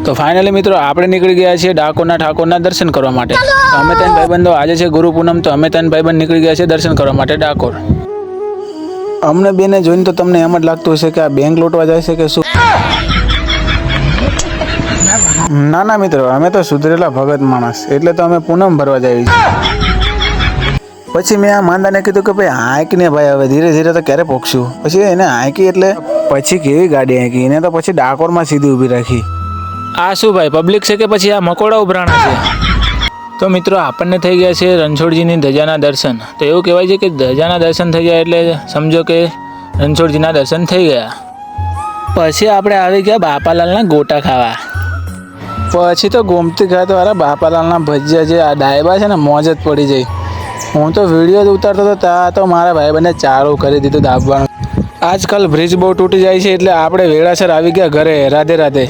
તો ફાઇનલી મિત્રો આપણે નીકળી ગયા છીએ ડાકોરના ઠાકોરના દર્શન કરવા માટે. તો અમે ત્રણ ભાઈબંધો આજે છે ગુરુ પૂનમ, તો અમે ત્રણ ભાઈબંધ નીકળી ગયા છીએ દર્શન કરવા માટે ડાકોર. અમને બેને જોઈને તો તમને એમ જ લાગતું હશે કે આ બેંક લૂંટવા જાય છે કે શું. ના ના મિત્રો, અમે તો સુધરેલા ભગત માણસ, એટલે તો અમે પૂનમ ભરવા જઈએ છીએ. પછી મેં આ માંદાને કીધું કે ભાઈ હાંકને ભાઈ, હવે ધીરે ધીરે તો ક્યારે પહોંચશું. પછી એને હાંકી એટલે પછી કેવી ગાડી હાંકી, એને તો પછી ડાકોરમાં સીધી ઊભી રાખી. આ શું ભાઈ, પબ્લિક છે કે પછી આ મકોડા ઉભરાણા છે? તો મિત્રો આપણને થઈ ગયા છે રણછોડજીની ધજાના દર્શન. તો એવું કહેવાય છે કે ધજાના દર્શન થઈ જાય એટલે સમજો કે રણછોડજીના દર્શન થઈ ગયા. પછી આપણે આવી ગયા બાપાલાલના ગોટા ખાવા. પછી તો ગોમતી ઘાટવાળા બાપાલાલના ભજીયા જે આ ડાયબા છે ને, મોજ જ પડી જાય. હું તો વિડીયો ઉતારતો હતો ત્યાં તો મારા ભાઈબંધે ચાલુ કરી દીધું દાબવાનું. આજકાલ બ્રિજ બહુ તૂટી જાય છે એટલે આપણે વેળાસર આવી ગયા ઘરે. રાધે રાધે.